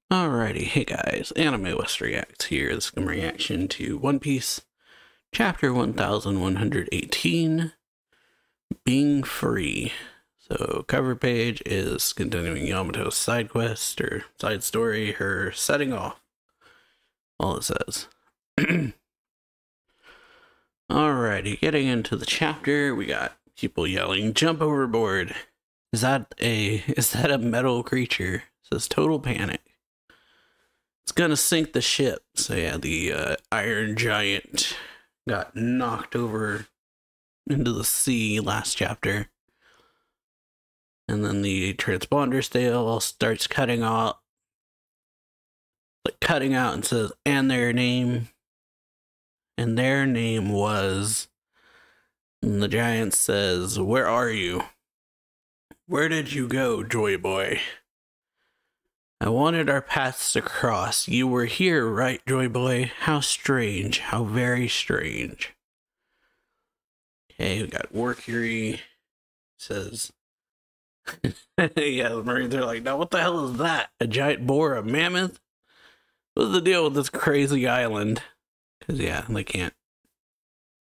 Alrighty, hey guys, AnimeWestReacts here. This is a reaction to One Piece, Chapter 1118, Being Free. So, cover page is continuing Yamato's side quest, or side story, her setting off. All it says. Alrighty, getting into the chapter, we got people yelling, "Jump overboard!" Is that a metal creature? It says total panic. It's gonna sink the ship. So yeah, the Iron Giant got knocked over into the sea last chapter. And then the transponder still starts cutting out and says, and their name was, and the giant says, "Where are you? Where did you go, Joy Boy? I wanted our paths to cross. You were here, right, Joy Boy? How strange. How very strange." Okay, we got Workery. Says, yeah, the Marines are like, now what the hell is that? A giant boar? A mammoth? What's the deal with this crazy island? Because, yeah,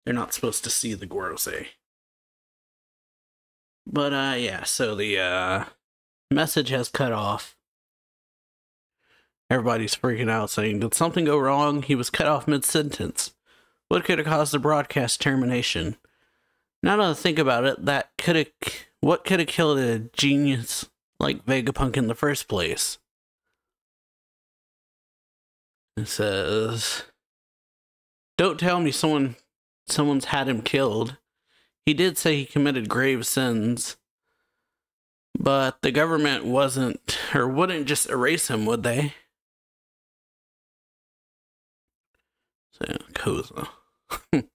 they're not supposed to see the Gorosei. But, yeah, so the, message has cut off. Everybody's freaking out, saying, did something go wrong? He was cut off mid-sentence. What could have caused the broadcast termination? Now that I think about it, what could have killed a genius like Vegapunk in the first place? It says, don't tell me someone's had him killed. He did say he committed grave sins. But the government wouldn't just erase him, would they? So, Koza. And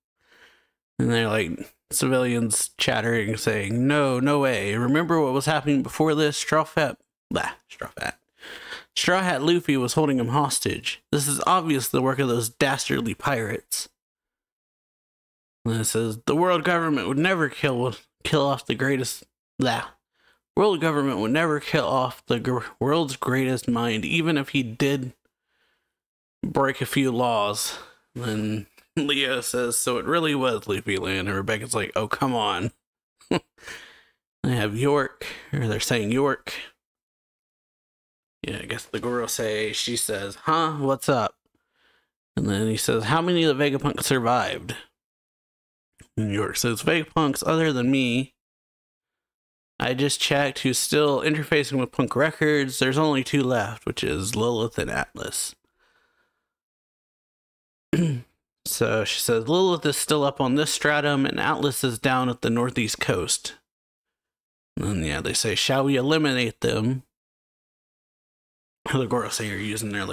they're like, civilians chattering, saying, no way. Remember what was happening before this? Straw Hat Luffy was holding him hostage. This is obvious the work of those dastardly pirates. And it says, the world government would never kill off the greatest... World government would never kill off the world's greatest mind, even if he did break a few laws. Then Leo says, so it really was Luffy Land. And Rebecca's like, oh, come on. They have York, or they're saying York. Yeah, I guess the Gorosei, she says, huh, what's up? And then he says, how many of the Vegapunk survived? And York says, Vegapunks other than me. I just checked who's still interfacing with Punk Records. There's only 2 left, which is Lilith and Atlas. So she says, Lilith is still up on this stratum, and Atlas is down at the northeast coast. And then, yeah, they say, shall we eliminate them? The Gorosei are using their,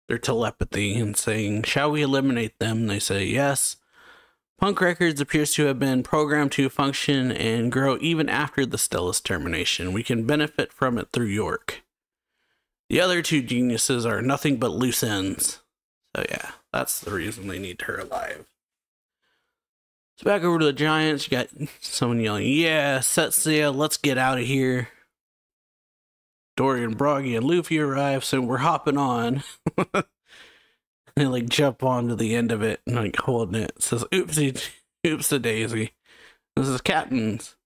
their telepathy and saying, shall we eliminate them? And they say, yes. Punk Records appears to have been programmed to function and grow even after the Stella's termination. We can benefit from it through York. The other 2 geniuses are nothing but loose ends. So yeah, that's the reason they need her alive. So back over to the Giants, you got someone yelling, yeah, set sail, let's get out of here. Dorian, Broggy, and Luffy arrive, so we're hopping on. They jump onto the end of it and holding it. It says, oopsie daisy. This is Captain's.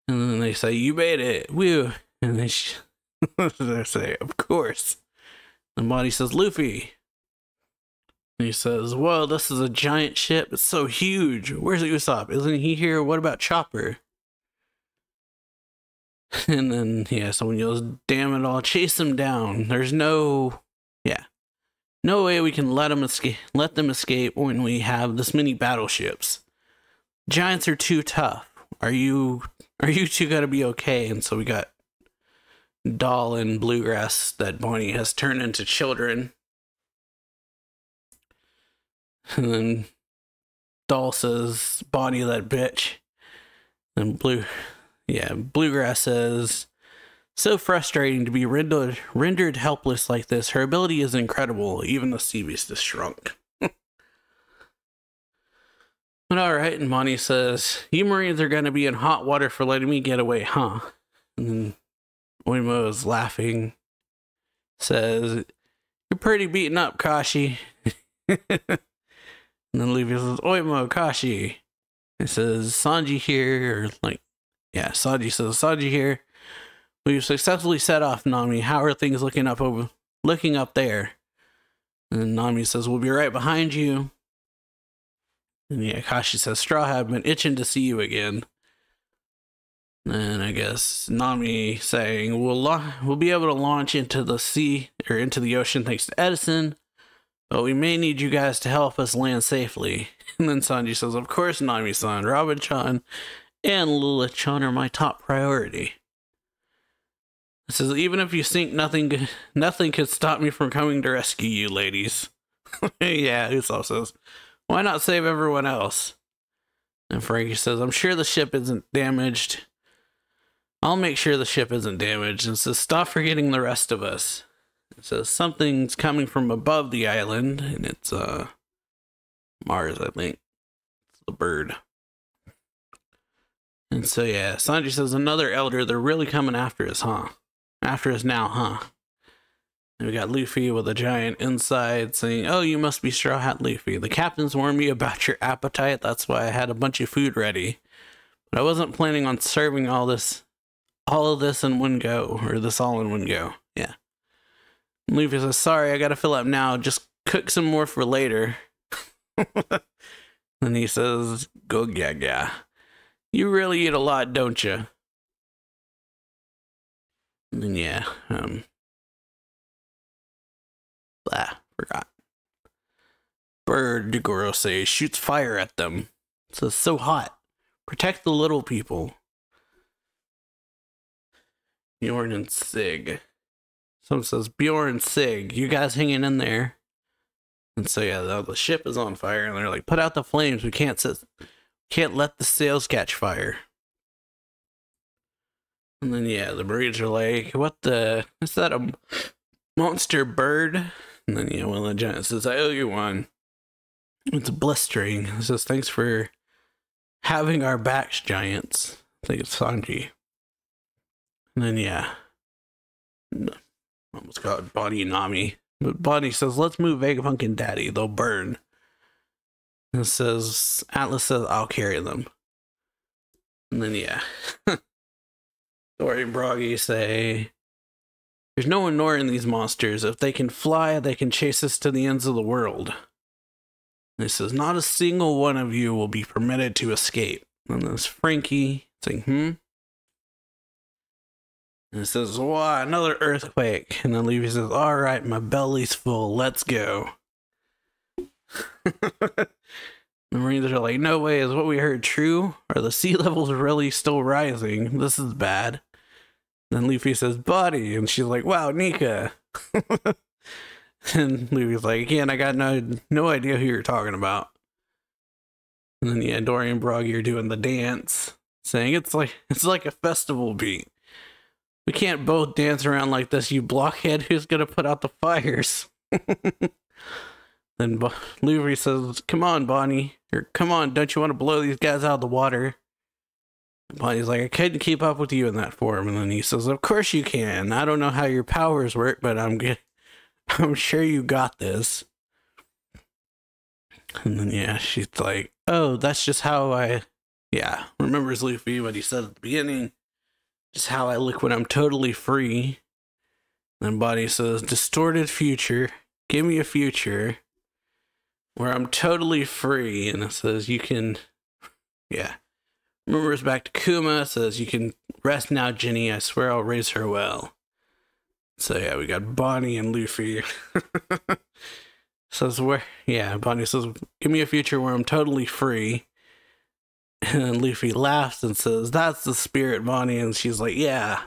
And then they say, you made it, woo. And they say, of course. And Bonnie says, Luffy. And he says, whoa, this is a giant ship. It's so huge. Where's Usopp? Isn't he here? What about Chopper? And then, yeah, someone yells, damn it all, chase them down. There's no way we can let them escape when we have this many battleships. Giants are too tough. Are you 2 gonna be okay? And so we got Doll and Bluegrass that Bonnie has turned into children. And then Doll says, Bonnie, that bitch. And Bluegrass says, so frustrating to be rendered helpless like this. Her ability is incredible. Even the sea beast is shrunk. But alright, and Bonnie says, you Marines are going to be in hot water for letting me get away, huh? And then Oimo is laughing, says, "You're pretty beaten up, Kashi." And then Luffy says, "Oimo, Kashi." It says, "Sanji here," or like, yeah, Sanji says, "Sanji here. We've successfully set off, Nami. How are things looking up there?" And Nami says, "We'll be right behind you." And yeah, Kashi says, "Straw Hat, I've been itching to see you again." And I guess Nami saying, we'll be able to launch into the sea, or into the ocean, thanks to Edison, but we may need you guys to help us land safely. And then Sanji says, "Of course, Nami-san, Robin-chan, and Lilith-chan are my top priority." It says, "Even if you sink, nothing could stop me from coming to rescue you, ladies." Yeah, Usopp says, "Why not save everyone else?" And Frankie says, "I'm sure the ship isn't damaged. I'll make sure the ship isn't damaged." And says, "Stop forgetting the rest of us." It says, "Something's coming from above the island," and it's Mars, I think. It's the bird. And so yeah, Sanji says, "Another elder, they're really coming after us, huh? After us now, huh?" And we got Luffy with a giant inside saying, "Oh, you must be Straw Hat Luffy. The captain's warned me about your appetite. That's why I had a bunch of food ready. But I wasn't planning on serving all of this in one go, or this all in one go." Yeah. And Luffy says, "Sorry, I gotta fill up now. Just cook some more for later." And he says, "Go gaga. You really eat a lot, don't you?" And then yeah, forgot. Bird Gorosei shoots fire at them. It says, "So hot. Protect the little people." Bjorn and Sig. Someone says, "Bjorn, Sig, you guys hanging in there?" And so yeah, the ship is on fire, and they're like, "Put out the flames. We can't let the sails catch fire." And then yeah, the Marines are like, "What the? Is that a monster bird?" And then yeah, one of the giants says, "I owe you one. It's blistering." It says, "Thanks for having our backs, giants." I think it's Sanji. And then yeah, almost got Bonnie and Nami. But Bonnie says, "Let's move Vegapunk and Daddy. They'll burn." And it says, Atlas says, "I'll carry them." And then yeah, Dory and Broggy say, "There's no ignoring these monsters. If they can fly, they can chase us to the ends of the world." And it says, "Not a single one of you will be permitted to escape." And there's Frankie saying, And it says, "Wow, another earthquake." And then Levi says, "All right, my belly's full. Let's go." The Marines are like, "No way, is what we heard true? Are the sea levels really still rising? This is bad." Then Luffy says, "Buddy," and she's like, "Wow, Nika." And Luffy's like, "Again, I got no idea who you're talking about." And then yeah, Dory and Broggy are doing the dance, saying it's like a festival beat. "We can't both dance around like this, you blockhead. Who's gonna put out the fires?" Then Luffy says, "Come on, Bonnie. Or come on, don't you want to blow these guys out of the water?" And Bonnie's like, "I couldn't keep up with you in that form." And then he says, "Of course you can. I don't know how your powers work, but I'm sure you got this." And then yeah, she's like, "Oh, that's just how I..." Yeah, remembers Luffy what he said at the beginning. "Just how I look when I'm totally free." Then Bonnie says, "Distorted future. Give me a future where I'm totally free." And it says, "You can..." Yeah. Remembers back to Kuma. Says, "You can rest now, Jenny. I swear I'll raise her well." So yeah, we got Bonnie and Luffy. Says Bonnie says, "Give me a future where I'm totally free." And Luffy laughs and says, "That's the spirit, Bonnie." And she's like, "Yeah."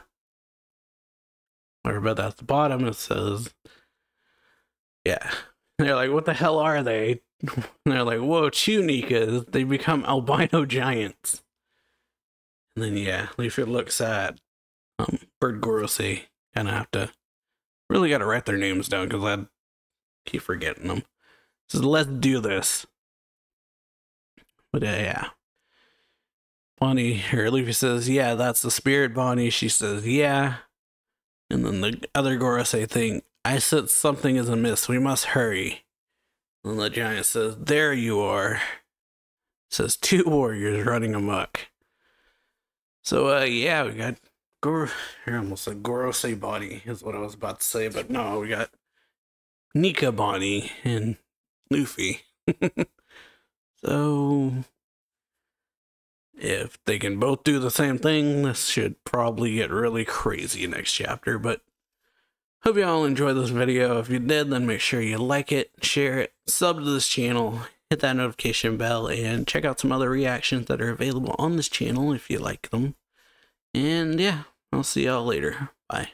Or about at the bottom it says, yeah. And they're like, "What the hell are they?" And they're like, "Whoa, Chunika, they become albino giants." And then yeah, Luffy looks at Bird Gorosei. Kind of have to really got to write their names down because I keep forgetting them. Says, "Let's do this." But yeah. Bonnie, or Luffy says, "Yeah, that's the spirit, Bonnie." She says, "Yeah." And then the other Gorosei thing, I said something is amiss, we must hurry. And the giant says, there you are. It says 2 warriors running amok. So, yeah, we got here almost like Gorosei body is what I was about to say, but no, we got Nika body and Luffy. So, if they can both do the same thing, this should probably get really crazy next chapter, but hope you all enjoyed this video. If you did, then make sure you like it, share it, sub to this channel, hit that notification bell, and check out some other reactions that are available on this channel if you like them. And yeah, I'll see y'all later. Bye.